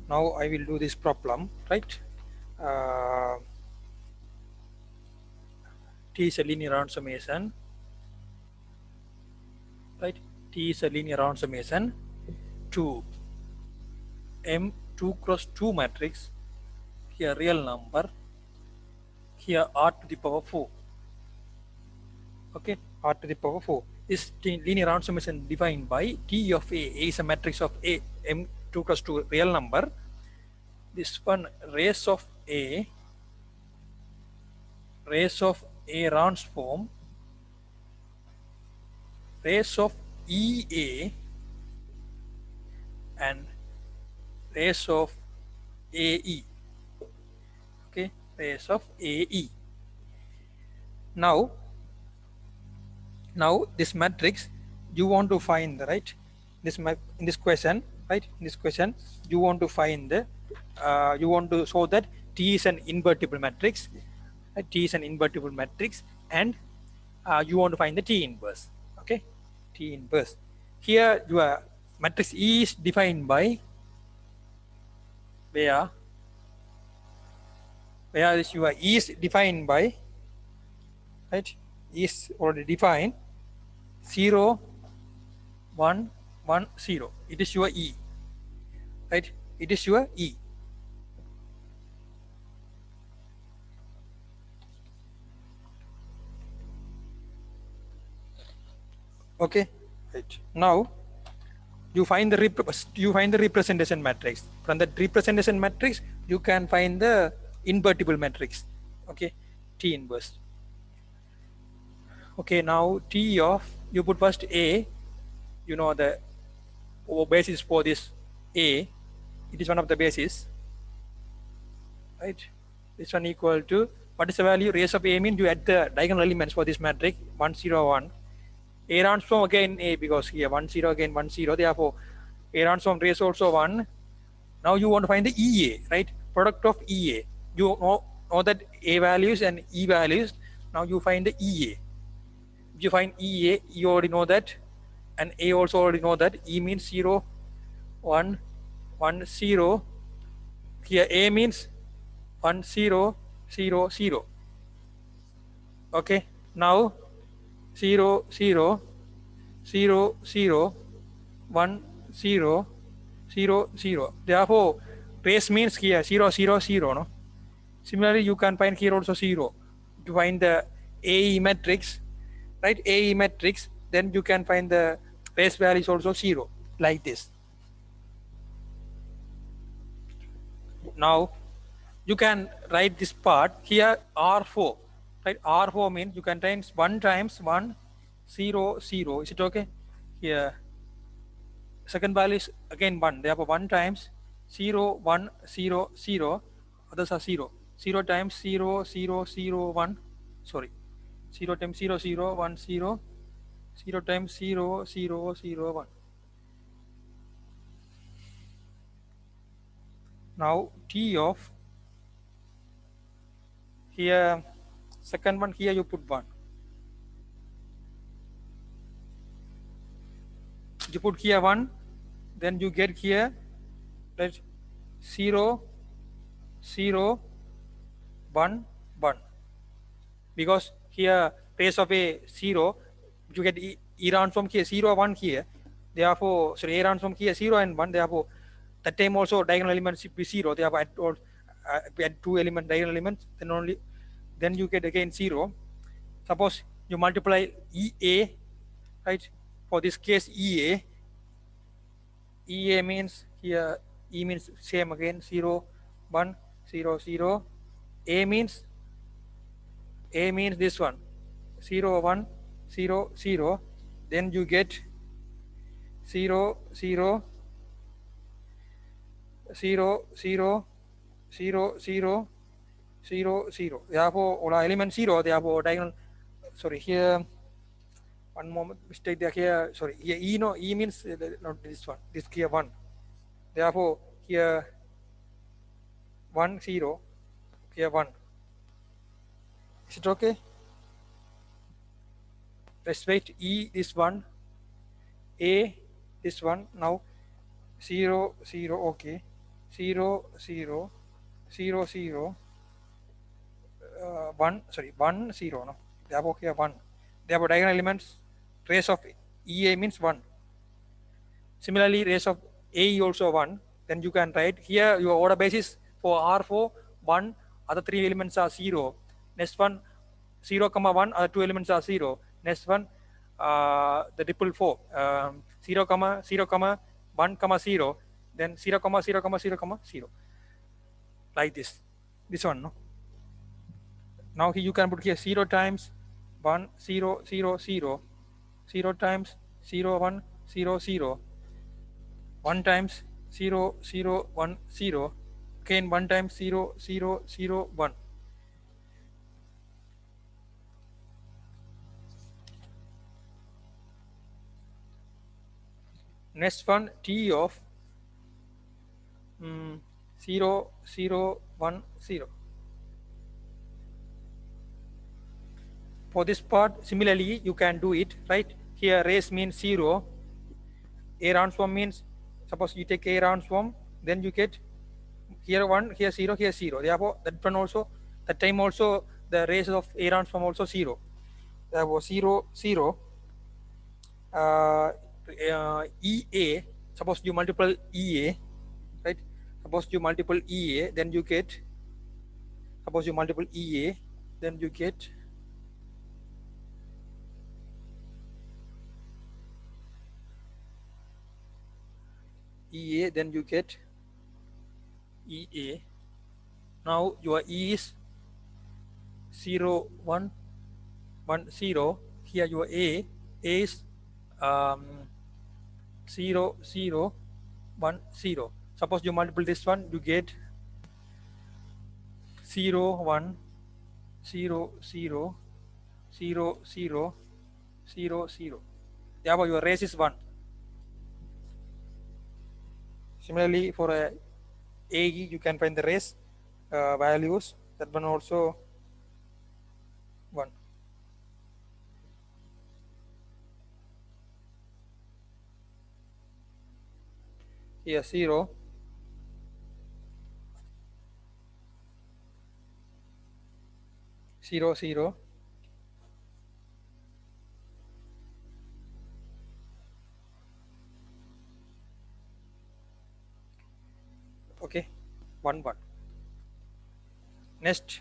Now I will do this problem, right? uh, T is a linear round summation, right? T is a linear round summation to M 2 cross 2 matrix, here real number, here R to the power 4. Okay, R to the power 4. This linear round summation defined by T of A. A is a matrix of A, M 2 cross 2 real number. This one race of A rounds form, race of EA and race of AE. Okay, race of AE. Now this matrix you want to find the right, this in this question, right, in this question you want to find the you want to show that T is an invertible matrix, right? T is an invertible matrix, and you want to find the T inverse. Okay, T inverse. Here your matrix E is defined by where is your E is defined by, right, E is already defined 0 1 1 0. It is your E, right? It is your E. Okay, right. Now you find the representation matrix. From that representation matrix you can find the invertible matrix. Okay, T inverse. Okay, now T of, you put first A, you know the basis for this A, it is one of the bases, right? This one equal to, what is the value? Race of A means you add the diagonal elements for this matrix 1 0 1. A rounds from again A, because here 1 0 again 1 0, therefore A rounds from race also 1. Now you want to find the EA, right? Product of EA. You know that A values and E values. Now you find the EA. If you find EA, you already know that, and A also already know that. E means 0 1 1 0. Here A means 1 0 0 0. Okay, now 0 0 0 0 1 0 0 0. Therefore race means here 0 0 0, no? Similarly you can find here also 0 to find the AE matrix, right? AE matrix, then you can find the race value is also 0, like this. Now you can write this part here R4, right? R4 means you can times 1 times 1 0 0. Is it okay? Here second value is again 1, therefore 1 times 0 1 0 0, others are 0. 0 times 0 0 0 1, sorry, 0 times 0 0 1 0, 0 times 0 0 0 1. Now T of, here second one, here you put 1, you put here 1, then you get here, right, 0 0 1 1, because here trace of a 0, you get E round from here 0 1 here, therefore sorry, A round from here 0 and 1, therefore that time also diagonal elements should be 0, therefore add two element diagonal elements, then only then you get again 0. Suppose you multiply EA, right? For this case EA means here, E means same again 0 1 0 0. A means this one 0 1 0 0, then you get 0 0 0 0 0 0 0 0. Therefore all element 0, therefore diagonal, sorry, here one moment mistake there, here sorry, here E, no, E means not this one, this here 1, therefore here 1 0, here 1. Is it okay? Let's wait. E this one, A this one, now 0 0, okay. 0 0 0 0 1, sorry, 1 0, no, therefore here 1, therefore diagonal elements trace of EA means 1. Similarly, race of A also 1. Then you can write here your order basis for R4 1, other three elements are 0. Next one 0 comma 1, other two elements are 0. Next one the triple 4 0 comma 0 comma 1 comma 0, then 0 comma 0 comma 0 comma 0, like this one, no. Now here you can put here 0 times 1 0 0 0, 0 times 0 1 0 0, 1 times 0 0 1 0, again 1 times 0 0 0 1. Next one T of 0 0 1 0. For this part similarly you can do it, right? Here race means 0, A round swarm means, suppose you take A round swarm, then you get here 1, here 0, here 0. Therefore that one also, that time also the race of A round swarm also 0. Therefore 0 0 EA, suppose you multiple EA, right? Suppose you multiple EA, then you get, suppose you multiple EA, then you get EA, then you get EA. Now your E is 0 1 1 0. Here your A is 0 0 1 0. Suppose you multiple this one, you get 0 1 0 0 0 0 0 0. Therefore your race is 1. Similarly for a AE you can find the race values, that one also 1. Here 0 0 0 okay 1 1. Next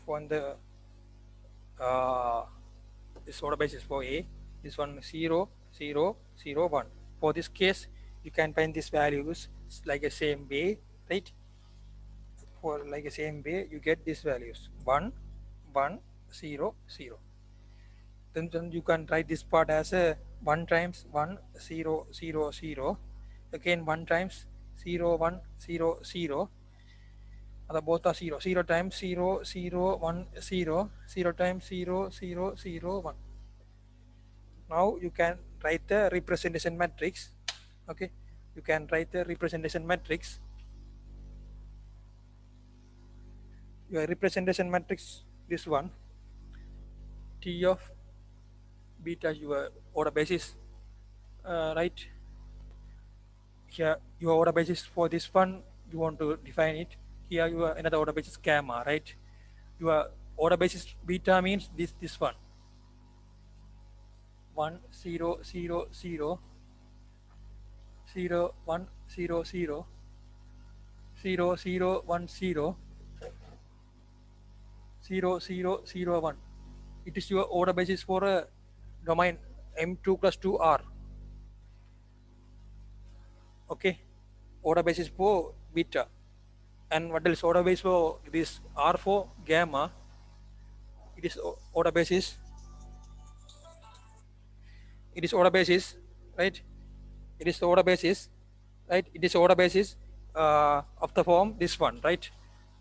for the this order basis for A, this one 0 0 0 1. For this case you can find these values like a same way, right? For like a same way you get these values 1 1 0 0. Then you can write this part as a 1 times 1 0 0 0, again 1 times 0 1 0 0, both are 0, 0 times 0 0 1 0, 0 times 0 0 0 1. Now you can write the representation matrix. Okay, you can write the representation matrix. Your representation matrix, this one, T of beta, your order basis, right? Here your order basis for this one, you want to define it. Here your another order basis gamma, right? Your order basis beta means this one, 1 0 0 0 0 1 0 0 0 0 1 0 0 0 0 1. It is your order basis for a domain M2 plus 2R. Okay, order basis for beta. And what else? Order basis for this R4 gamma. It is order basis. It is order basis, right? It is order basis, right? It is order basis of the form this one, right?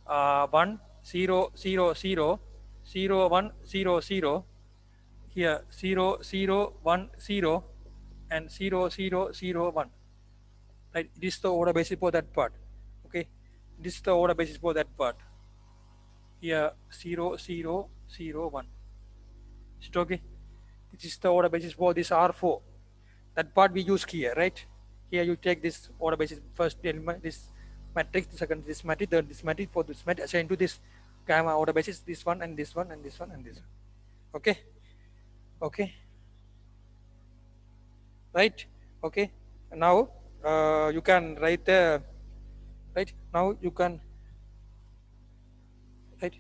1 0 0 0 0 1 0 0. Here 0 0 1 0 and 0 0 0 1. Right? This is the order basis for that part. Okay, this is the order basis for that part. Here 0 0 0 1. Is it okay? This is the order basis for this R4. That part we use here, right? Here you take this order basis first element, this matrix, the second this matrix, third this matrix, fourth this matrix, assigned to this gamma order basis, this one and this one and this one and this one. Okay, okay, right? Okay. Now you can write the right. Now you can right.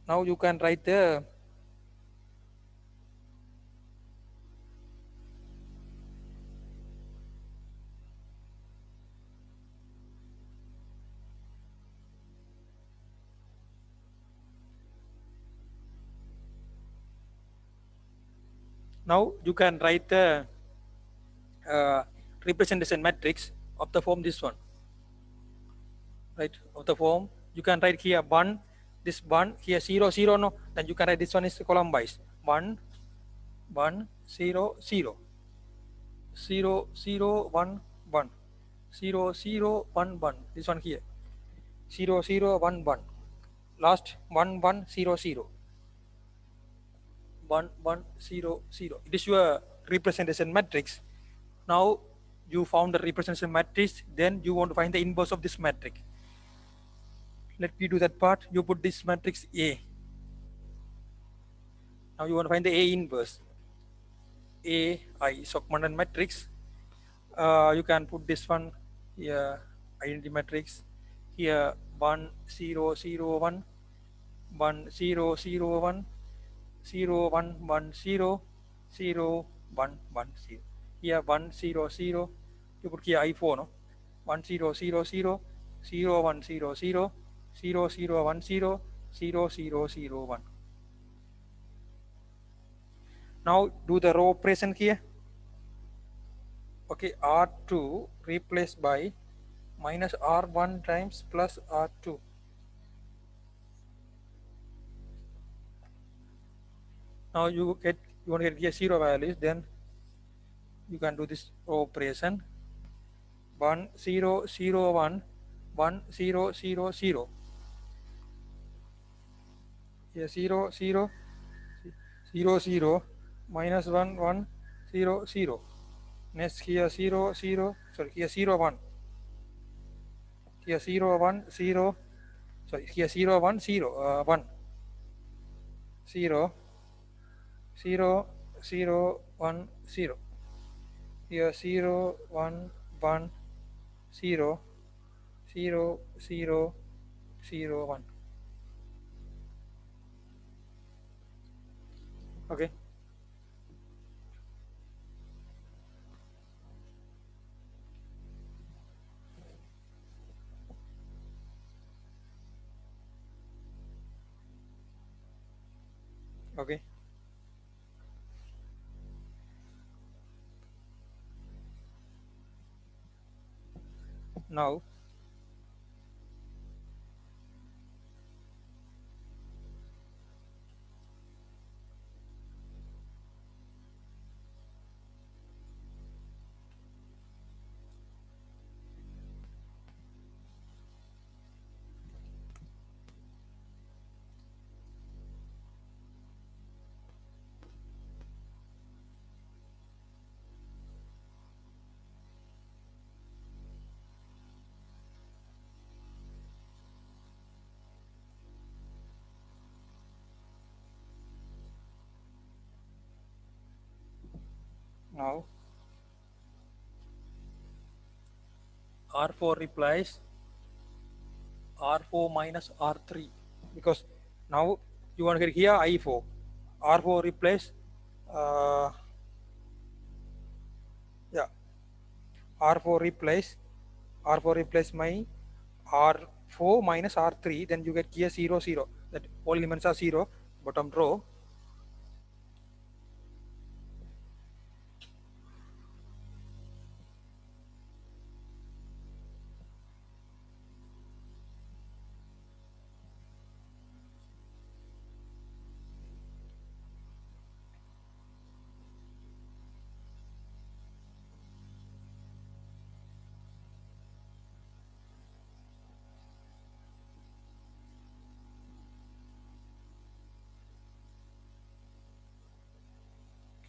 Now you can write the now you can write the uh, representation matrix of the form this one, right? Of the form you can write here one, this one here 0 0, no, then you can write this one is column wise 1 1 0 0 0 0 1 1 0 0 1 1, this one here 0 0 1 1, last 1 1 0 0 1 1 0 0. It is your representation matrix. Now you found the representation matrix, then you want to find the inverse of this matrix. Let me do that part. You put this matrix A. Now you want to find the A inverse. A I Stockman matrix. You can put this one here, identity matrix. Here 1 0 0 1 1 0 0 1 0 1 1 0 0 1 1 0. Here 1 0 0. You put here I4, no? 1 0 0 0 0 1 0 0 0 0 1 0 0 0 0 1. Now do the row operation here. Okay, R2 replaced by minus R1 times plus R2. Now you want to get here 0 values, then you can do this row operation. 1 0 0 1 1 0 0 0. Here 0 0 0 0 minus 1 1 0 0. Next here 0 0, sorry, here 0 1. Here 0 1 0, sorry, here 0 1 0 1 0 0 0 1 0. Here 0 1 1 0 0 0 0 1. Okay. Okay. Now now R4 replies R4 minus R3, because now you want to get here I4. R4 replace yeah, R4 replace my R4 minus R3, then you get here 0 0, that all elements are 0, bottom row.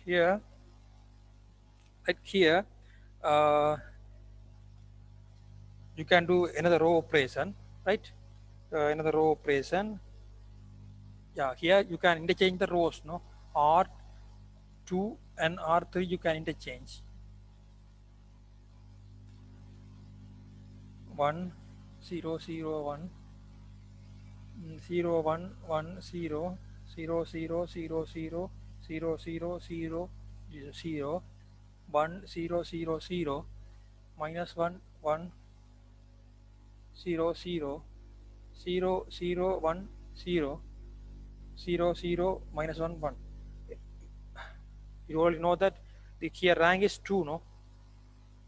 Here, right here, uh, you can do another row operation, right? Another row operation. Yeah, here you can interchange the rows, no? R2 and R3 you can interchange. 1 0 0 1 0 1 1 0 0 0 0 0 0 0 0 0 1 0 0 0 minus 1 1 0 0 0 0 1 0 0 0 minus 1 1. You already know that the here rank is 2, no?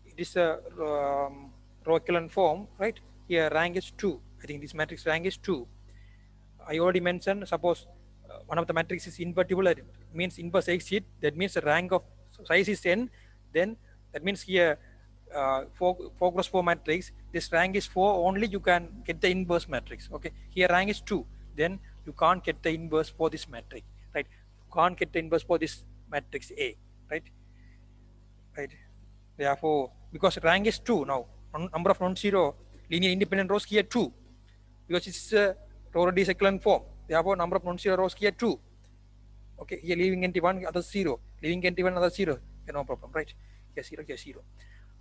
It is a row echelon form, right? Here rank is 2. I think this matrix rank is 2. I already mentioned, suppose one of the matrix is invertible, that means inverse exit, that means the rank of size is n, then that means here 4 cross 4 matrix, this rank is 4, only you can get the inverse matrix. Okay, here rank is 2, then you can't get the inverse for this matrix, right? You can't get the inverse for this matrix A, right? Right. Therefore, because rank is 2 now, number of non-zero linear independent rows here 2, because it's a row echelon form. Therefore, number of non-zero rows here 2. Okay, here leaving empty 1, other 0, leaving empty 1, other 0. Okay, no problem, right? Here 0, here 0.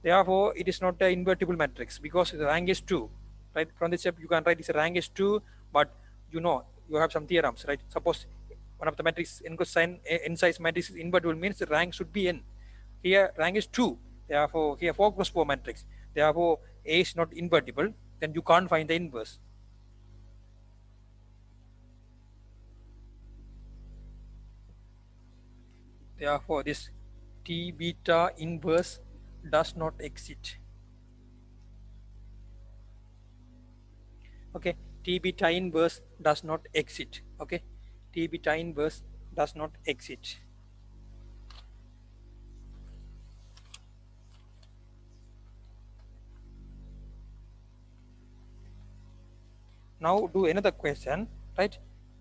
Therefore, it is not an invertible matrix because the rank is 2. Right? From this step, you can write this rank is 2, but you know, you have some theorems, right? Suppose one of the matrix n cosine n size matrix is invertible, means the rank should be n. Here rank is 2. Therefore, here 4 cross 4 matrix. Therefore, A is not invertible. Then you can't find the inverse. Therefore, this T beta inverse does not exist. Okay, T beta inverse does not exist. Okay, T beta inverse does not exist. Now do another question, right?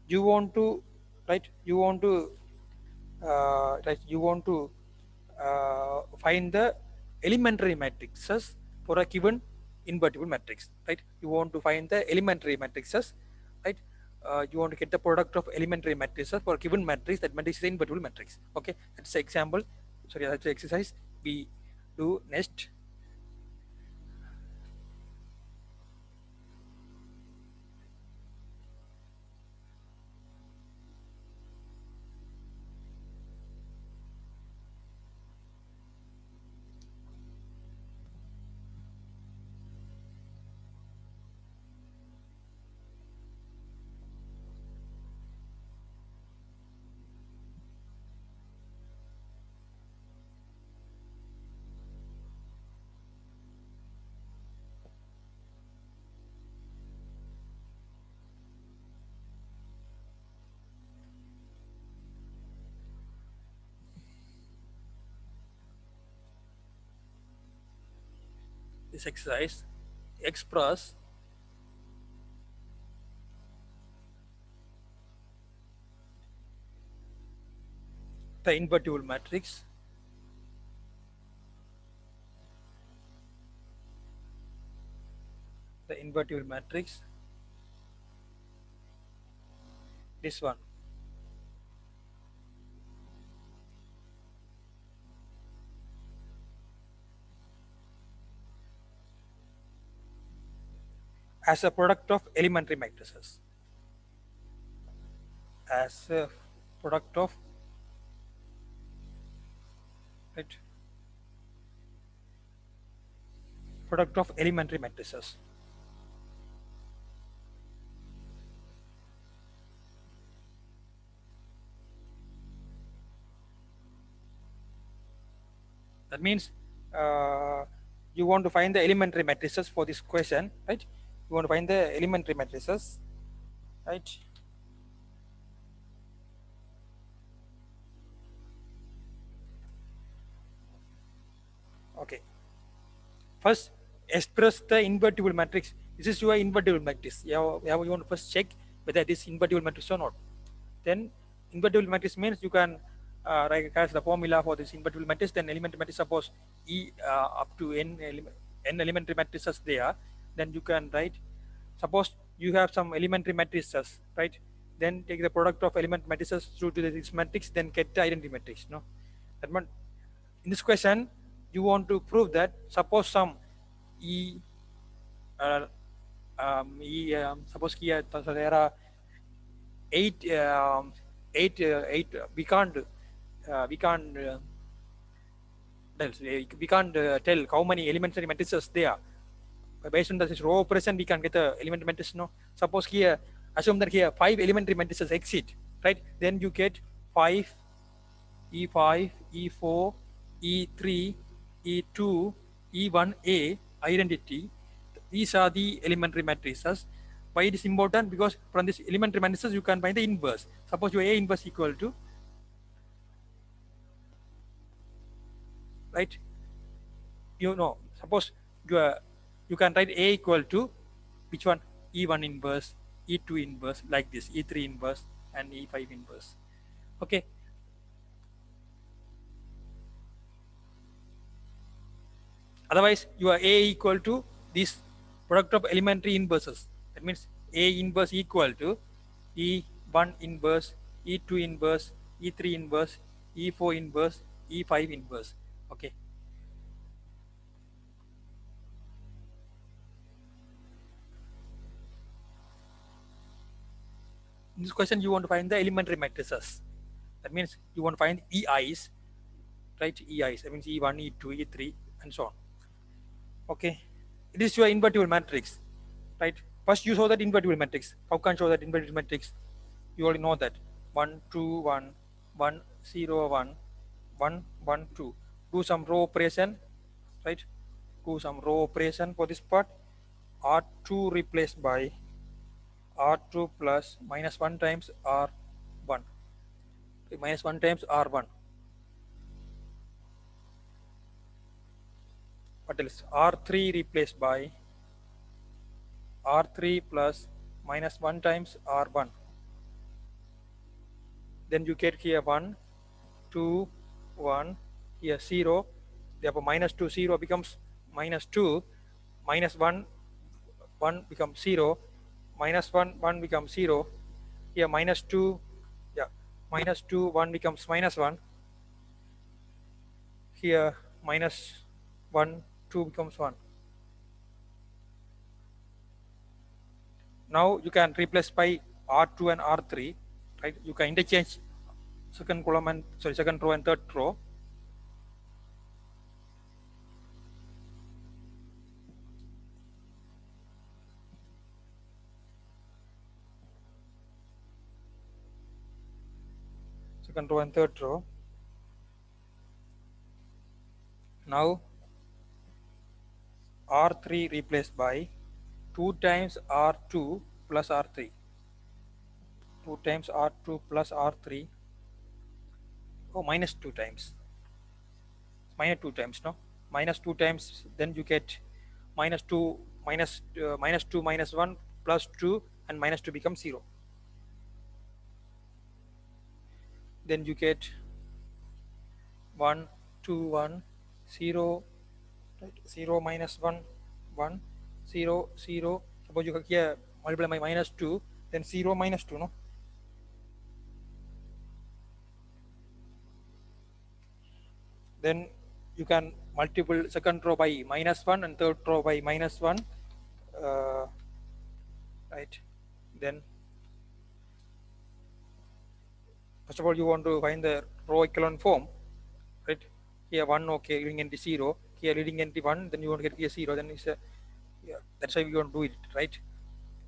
You want to, right? You want to, right? You want to find the elementary matrices for a given invertible matrix, right? You want to find the elementary matrices, right? You want to get the product of elementary matrices for a given matrix. That matrix is an invertible matrix. Okay, that's the example. Sorry, that's the exercise we do next. This exercise express the invertible matrix this one as a product of elementary matrices, as a product of, right, product of elementary matrices. That means you want to find the elementary matrices for this question, right? You want to find the elementary matrices, right? Okay. First, express the invertible matrix. This is your invertible matrix. You want to first check whether it is invertible matrix or not. Then invertible matrix means you can recognize the formula for this invertible matrix. Then elementary matrix, suppose E up to n elementary matrices there. then you can write, suppose you have some elementary matrices, right? Then take the product of element matrices through to this matrix, then get the identity matrix. No, that means in this question you want to prove that suppose some e suppose here there are eight eight we can't tell how many elementary matrices there are. Based on this row operation we can get the elementary matrix. No, suppose here assume that here five elementary matrices exist, right? Then you get 5 e5 e4 e3 e2 e1a identity. These are the elementary matrices. Why it is important? Because from this elementary matrices you can find the inverse. Suppose your A inverse equal to, right? You know, suppose you can write A equal to which one? E1 inverse, E2 inverse, like this, E3 inverse, and E5 inverse. Okay. Otherwise, your A equal to this product of elementary inverses. That means A inverse equal to E1 inverse, E2 inverse, E3 inverse, E4 inverse, E5 inverse. Okay. In this question, you want to find the elementary matrices. That means you want to find EIs, right? EIs. That means E1, E2, E3, and so on. Okay. It is your invertible matrix, right? First, you saw that invertible matrix. How can you show that invertible matrix? You already know that 1 2 1 1 0 1 1 1 2. Do some row operation, right? Do some row operation for this part. R2 replaced by R2 plus minus 1 times R1. Okay, minus 1 times R1. What else? R3 replaced by R3 plus minus 1 times R1. Then you get here 1 2 1, here 0. Therefore minus 2 0 becomes minus 2, minus 1 1 becomes 0, minus 1 1 becomes 0. Here minus 2, yeah, minus 2 1 becomes minus 1. Here minus 1 2 becomes 1. Now you can replace by R2 and R3, right? You can interchange second column and second row and third row. Second row and third row. Now R3 replaced by 2 times R2 plus R3. 2 times R2 plus R3. Oh, minus 2 times. Minus 2 times, no? Minus 2 times, then you get minus 2 minus 2 minus 1 plus 2, and minus 2 becomes 0. Then you get 1 2 1 0, right? 0 minus 1 1 0 0. Suppose you here multiply by minus 2, then 0 minus 2, no? Then you can multiple second row by minus 1 and third row by minus 1, right? Then first of all you want to find the row echelon form, right? Here 1, okay, leading entry 0, here leading entry 1, then you want to get here 0, then it's a, yeah, that's why we want to do it, right?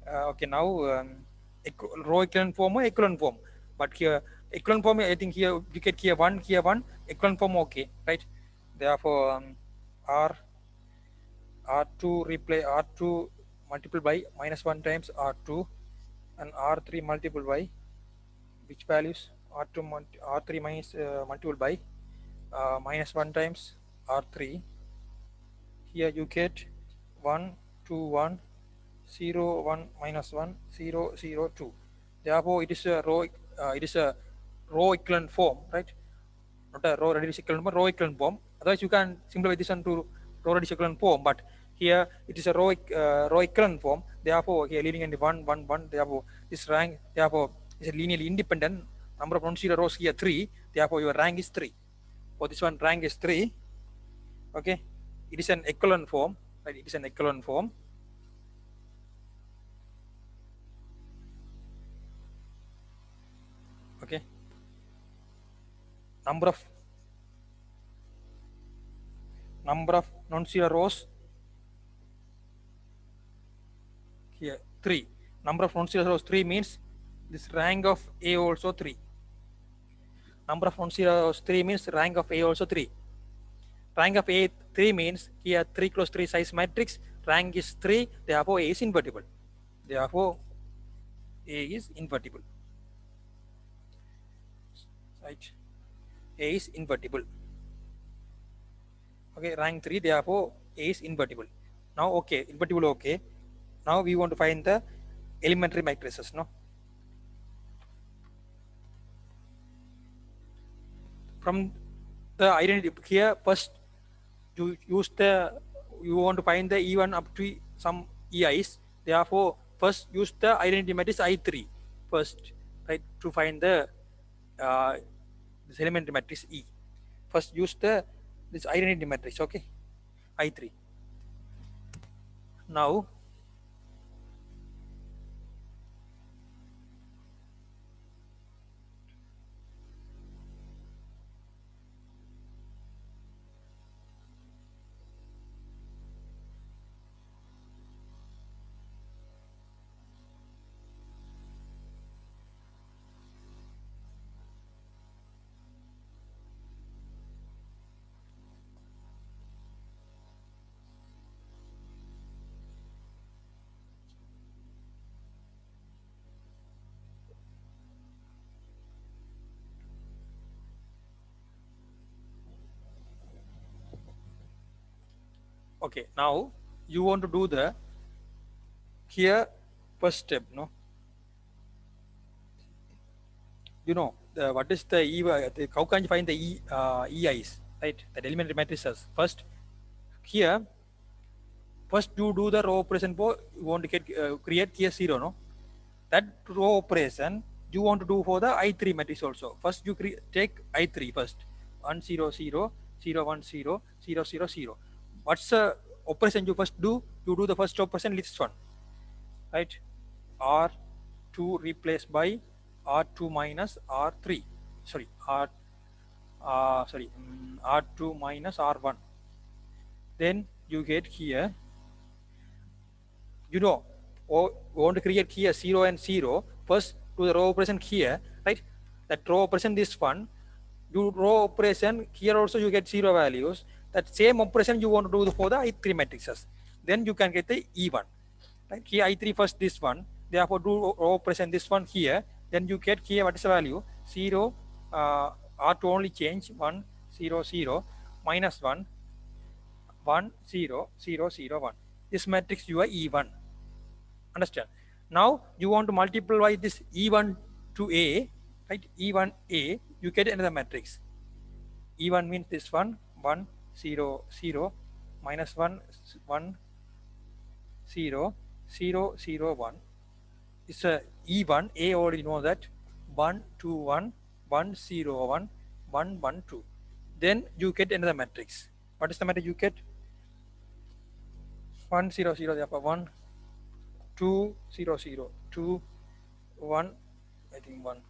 Okay, now row echelon form or echelon form, but here echelon form, I think here you get here 1 echelon form, okay, right? Therefore R2 replace R2 multiple by minus 1 times R2, and R3 multiple by which values? R3 minus multiple by minus 1 times R3. Here you get 1 2 1 0 1 minus 1 0 0 2. Therefore it is a row equivalent form, right? Not a row radius equivalent, but row equivalent form. Otherwise you can simplify this into row radius equivalent form, but Here it is a row echelon form. Therefore, here linear 1, 1, 1. Therefore, this rank therefore is a linearly independent. Number of non-zero rows here 3. Therefore, your rank is 3. For this one, rank is 3. Okay, it is an echelon form. Right? It is an echelon form. Okay, number of non-zero rows here 3. Number of non-zero rows 3 means this rank of A also 3. Number of non-zero rows 3 means rank of A also 3. Rank of A 3 means here 3 cross 3 size matrix. Rank is 3. Therefore, A is invertible. Therefore, A is invertible. Right? A is invertible. Okay, rank 3. Therefore, A is invertible. Now, okay, invertible. Okay. Now we want to find the elementary matrices. No. From the identity here, first you use you want to find the E1 up to some EIs. Therefore, first use the identity matrix I3 first, right, to find the this elementary matrix E. First use this identity matrix. Okay, I3. Now okay, now you want to do the here first step. No, you know what is the E? How can you find the EIs? Right, the elementary matrices. First here, first you do the row operation for you want to get create here 0. No, that row operation you want to do for the I3 matrix also. First you take I3 first. 1 0 0 0 1 0 0 0 0. What's the operation you first do? You do the first operation this one, right? R2 replaced by R2 minus R3. Sorry, R2 minus R1. Then you get here, you know, want to create here 0 and 0. First do the row operation here, right? That row operation, this one, do row operation here also you get 0 values. That same operation you want to do for the I3 matrices. Then you can get the E1. Right? Here I3 first this one. Therefore do row operation this one here. Then you get here what is the value? 0, R2 only change 1 0 0 minus 1 1 0 0 0 1. This matrix you are E1. Understand? Now you want to multiply this E1 to A, right? E1A, you get another matrix. E1 means this one 1 0 0 minus 1 1 0 0 0 1. It's a E1. A already know that 1 2 1 1 0 1 1 1 2. Then you get another matrix. What is the matrix you get? 1 0 0. Therefore 1 2 0 0 2 1. I think 1.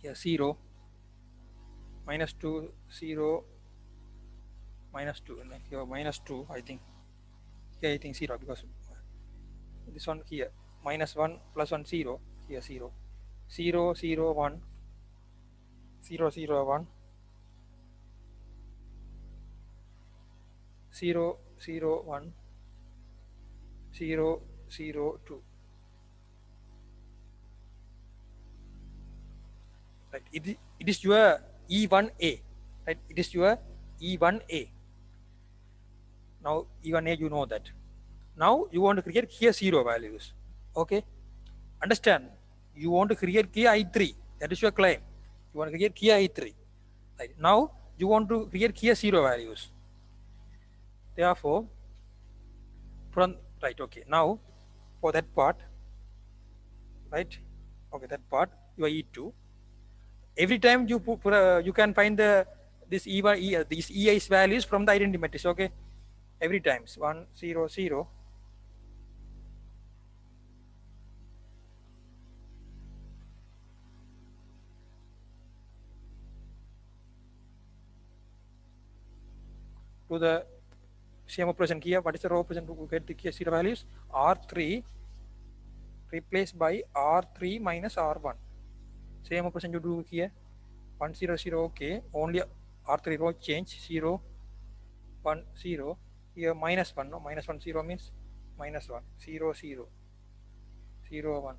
Here 0 minus 2 0 minus 2. Here minus 2. I think. Here I think 0 because this one here minus 1 plus 1 0. Here 0 0 0 1 0 0 1 0 0 1 0 0 2. Right, it is your E1A, right? It is your E1A. Now E1A, you know that. Now you want to create here 0 values. Okay, understand? You want to create here I3. That is your claim. You want to create here I3. Right. Now you want to create here 0 values. Therefore, from right, okay. Now, for that part, right, okay, that part you are E2. Every time you you can find the this E1, these EI's values from the identity matrix. Okay, every times 1 0 0 to the same operation here. What is the row operation to get the key zero values? R3 replaced by R3 minus R1. Same operation you do here. 1 0 0. Okay, only R3 row change 0 1 0. Here minus 1. No, minus 1 0 means minus 1 0 0 0 1.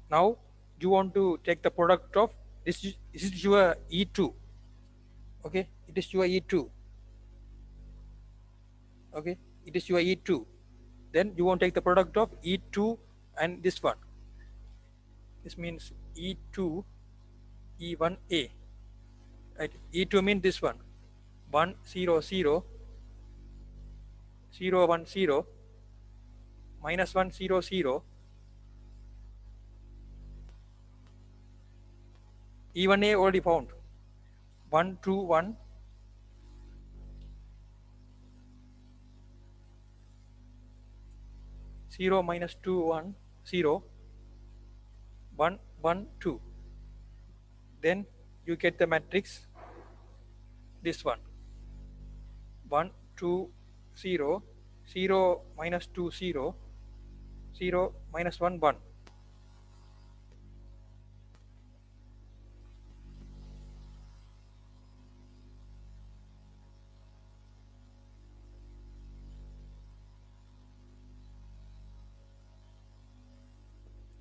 Now you want to take the product of this is your E2. Okay, it is your E2. Okay, it is your E2. Then you want to take the product of E2 and this one. This means E2 E1A. Right, E2 means this one. 1 0 0 0 1 0 minus 1 0 0 E1A already found. 1 2 1 0 minus 2 1 0 1 1 2. Then you get the matrix this one. 1 2 0 0 minus 2 0 0 minus 1 1.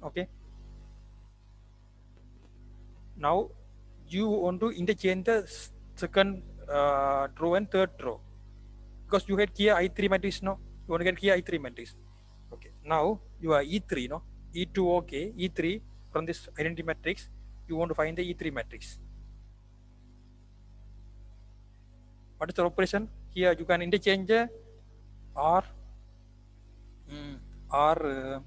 Okay, now you want to interchange the second row and third row because you had here I3 matrix. No, you want to get here I3 matrix. Okay, now you are E3, no, E2. Okay, E3 from this identity matrix you want to find the E3 matrix. What is the operation here? You can interchange R R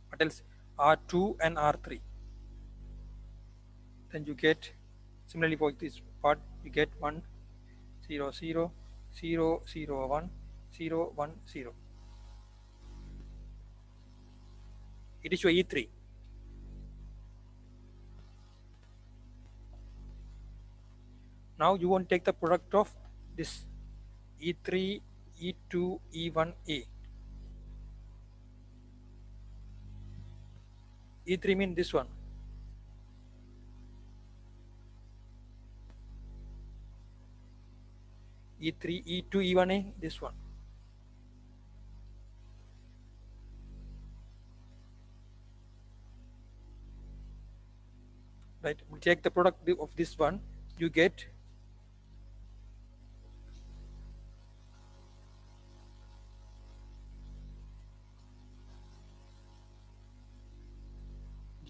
what else, R2 and R3. Then you get similarly for this part you get 1 0 0 0 0 1 0 1 0. It is your E3. Now you want to take the product of this E3 E2 E1A. E3 means this one. E3 E2 E1A, this one. Right, we take the product of this one, you get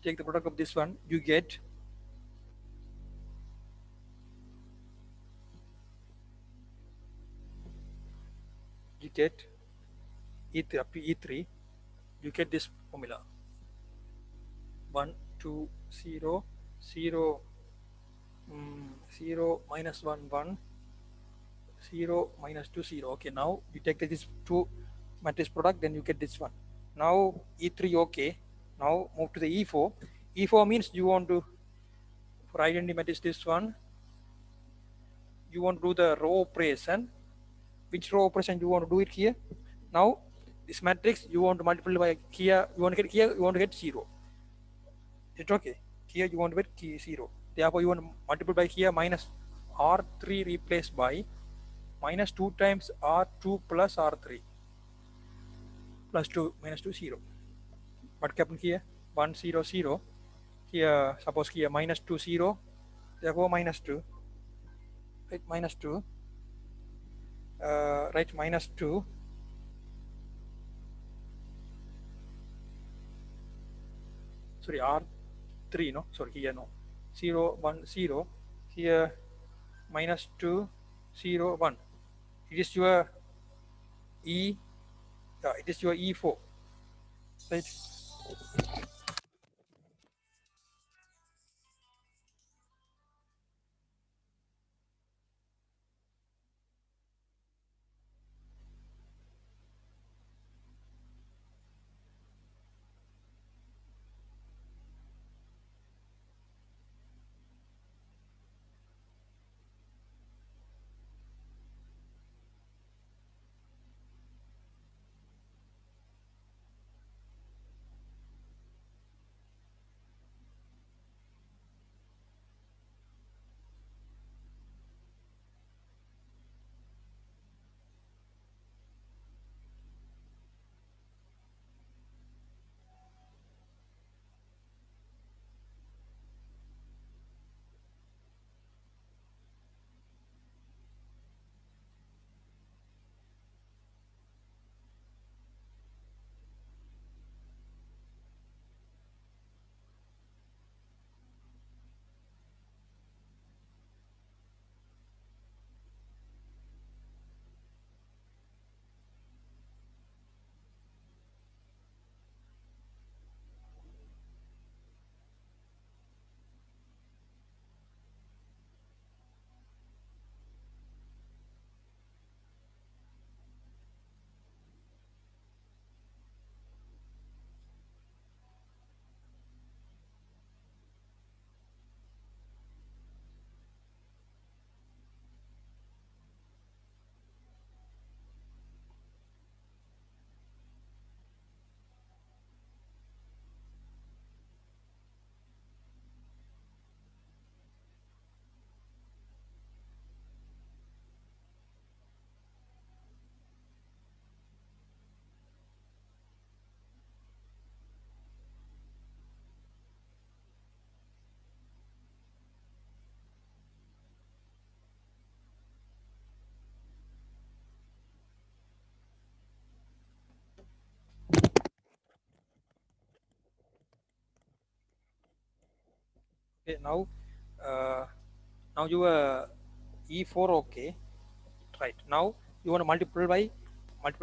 take the product of this one, you get E3 up to E3, you get this formula 1 2 0 0 0 minus 1 1 0 minus 2 0. Okay, now you take this two matrix product, then you get this one. Now E3. Okay, now move to the E4. E4 means you want to for identity matrix this one, you want to do the row operation. Which row operation you want to do it here? Now this matrix you want to multiply by here, you want to get here, you want to get 0. It's okay. Here you want to get 0. Therefore you want to multiply by here minus R3 replaced by minus 2 times R2 plus R3 plus 2 minus 2 0. What happened here? 1 0 0. Here suppose here minus 2 0. Therefore minus 2. Right, minus 2. Right, minus 2. Sorry, R 3, no, sorry, here no, 0 1 0, here minus 2 0 1. It is your E, it is your E4, right? Okay, uh, now your E4, okay, right? Now you want to multiply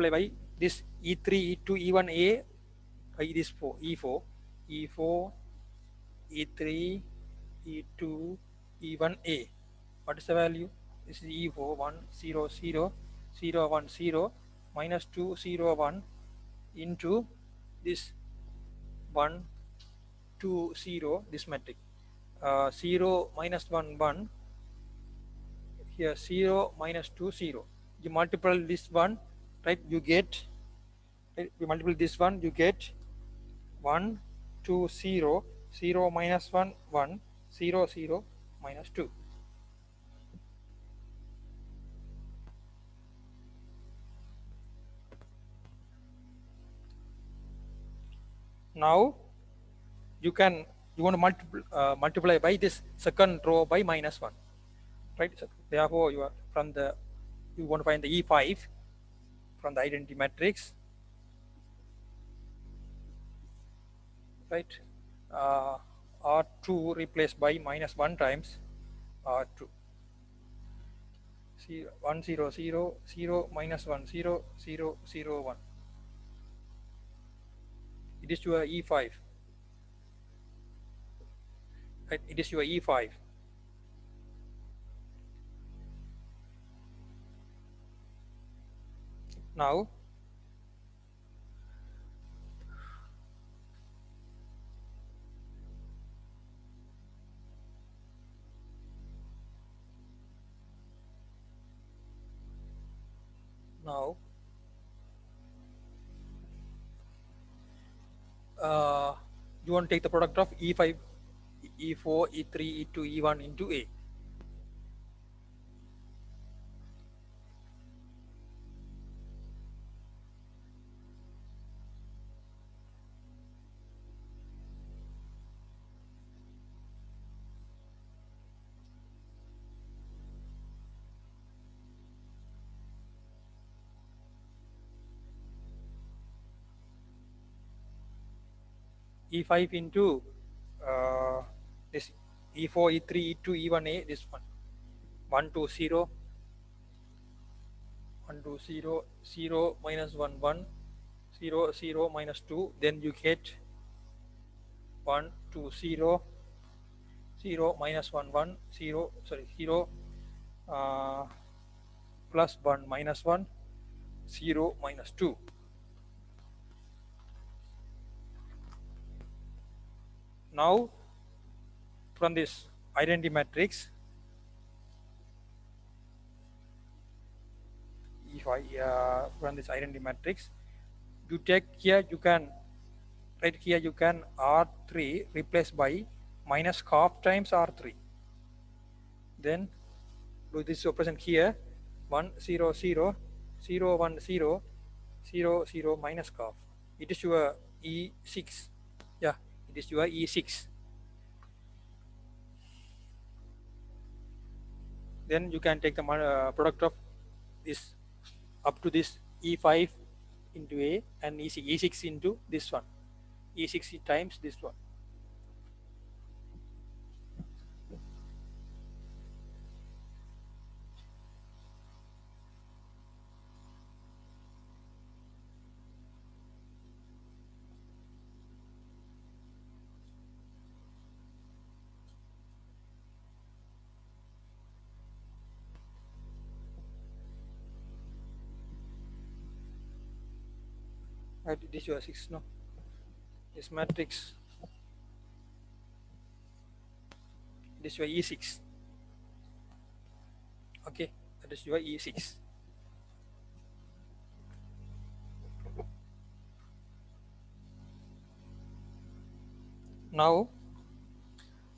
by this E3, E2, E1A by this 4, E4, E4, E3, E2, E1A. What is the value? This is E4 1 0 0 0 1 0 minus 2 0 1 into this 1 2 0, this metric. 0 minus 1 1, here 0 minus 2 0. You multiply this one, right? You get, right? You multiply this one, you get 1 2 0 0 minus 1 1 0 0 minus 2. Now you can, you want to multiply by this second row by minus 1, right? So therefore you are from the, you want to find the E5 from the identity matrix, right? uh, R2 replaced by minus 1 times R2. See, 1 0 0 0 minus 1 0 0 0 1. It is your E5, right? It is your E5. Now now uh, you want to take the product of E5, E4, E3, E2, E1 into A. E5 into uh, this E4, E3, E2, E1A, this one. 1, 2, 0, 1, 2, 0, 0, minus 1, 1, 0, 0, minus 2. Then you get 1, 2, 0, 0, minus 1, 1, 0, sorry, 0, plus 1, minus 1, 0, minus 2. Now, from this identity matrix, if I run this identity matrix, you take here, you can, right here, you can R3 replaced by minus half times R3. Then do this operation here, 1, 0, 0, 0, 1, 0, 0, 0, minus half. It is your E6. Yeah, it is your E6. Then you can take the product of this up to this E5 into A and E6 into this one. E6 times this one. Right, this is your 6, no? This matrix, this is your E6. Okay, that is your E6. Now,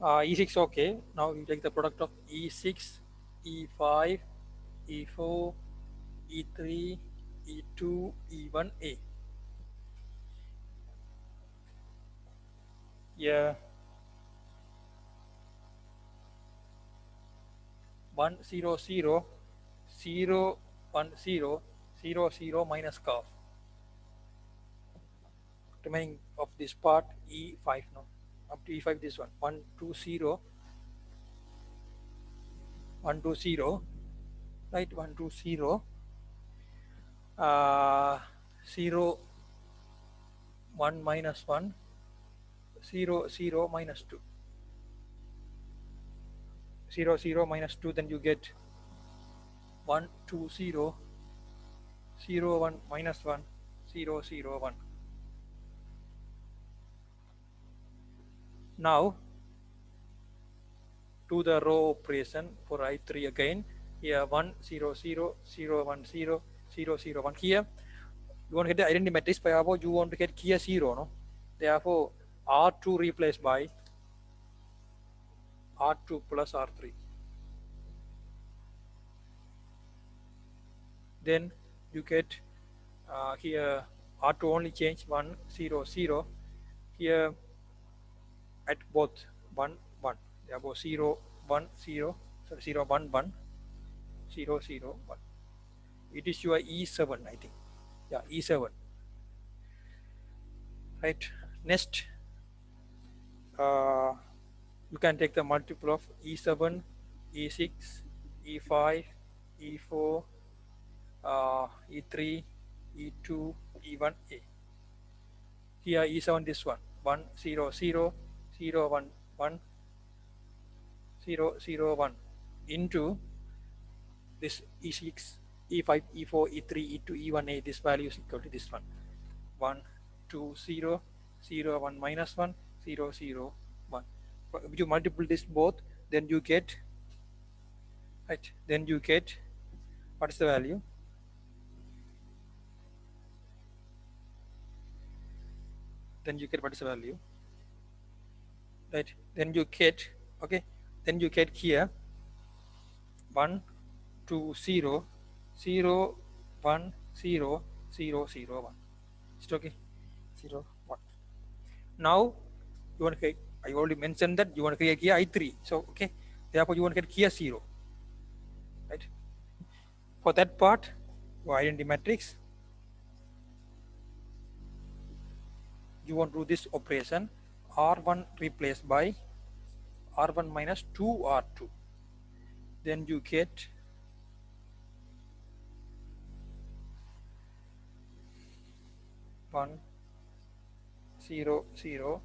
E6, okay. Now you take the product of E6, E5, E4, E3, E2, E1A. Yeah. 1, 0, 0, 0, 1, 0, 0, 0, minus half. Remaining of this part E5 now. Up to E5 this one. 1, 2, 0, 1, 2, 0, right? 1, 2, 0, 0, 1, minus 1, 0, 0, minus 2. 0, 0, minus 2, then you get 1, 2, 0, 0, 1, minus 1, 0, 0, 1. Now, do the row operation for I3 again. Here 1, 0, 0, 0, 1, 0, 0, 0, 1. Here, you want to get the identity matrix, therefore you want to get here 0, no? Therefore, R2 replaced by R2 plus R3. Then you get here R2 only change 1, 0, 0. Here at both 1, 1. Therefore 0, 1, 0, sorry, 0, 1, 1, 0, 0, 1. It is your E7, I think. Yeah, E7. Right. Next, you can take the multiple of E7, E6, E5, E4, E3, E2, E1A. Here E7 this one, 1, 0, 0, 0, 1, 1, 0, 0, 1 into this E6, E5, E4, E3, E2, E1A. This value is equal to this one, 1, 2, 0, 0, 1, minus 1, 0, 0, 1. If you multiple this both, then you get, right, then you get, what is the value? Then you get what is the value, right? Then you get, okay, then you get here 1, 2, 0, 0, 1, 0, 0, 0, 1. Is it okay? 0, 1. Now you want to create, I already mentioned that you want to create here I3. So okay, therefore you want to get here 0, right? For that part, your identity matrix, you want to do this operation, R1 replaced by R1 minus 2R2. Then you get 1 0 0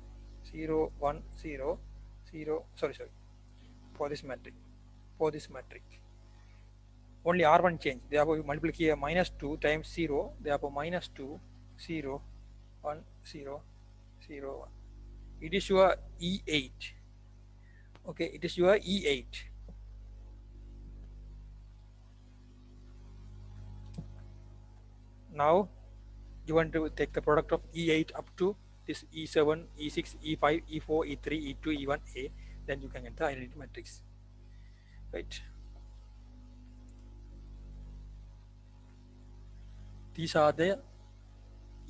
0 1 0 0 sorry for this matrix only R1 change, therefore you multiply here minus 2 times 0, therefore minus 2 0 1 0 0 1. It is your E8. Okay, it is your E8. Now you want to take the product of E8 up to this E7, E6, E5, E4, E3, E2, E1A, then you can get the identity matrix, right? These are the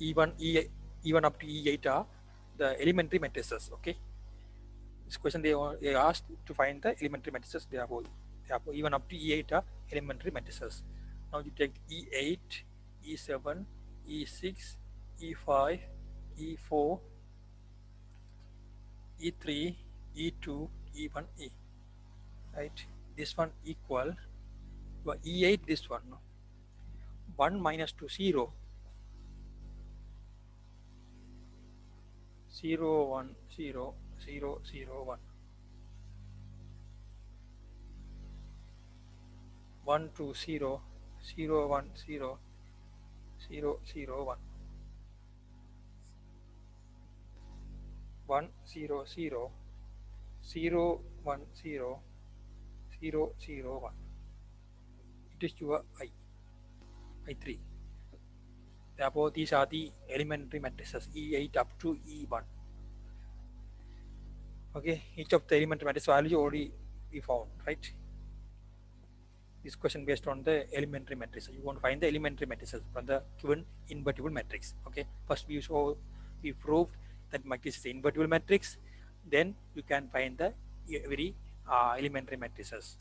E1 up to E8 are the elementary matrices. Okay, this question they asked to find the elementary matrices, therefore E1 up to E8 are elementary matrices. Now you take E8, E7, E6, E5, E4, E3, E2, E1A, right? This one equal E8, this one 1 minus 2 0 0 1 0 0 0 1 1 2 0 0 1 0 0 0 1 1 0 0 0 1 0 0 0 1. It is your I3. Therefore, these are the elementary matrices E8 up to E1. Okay, each of the elementary matrix value already we found, right? This question based on the elementary matrix. You want to find the elementary matrices from the given invertible matrix. Okay, first we proved that matrix is invertible matrix. Then you can find the every elementary matrices.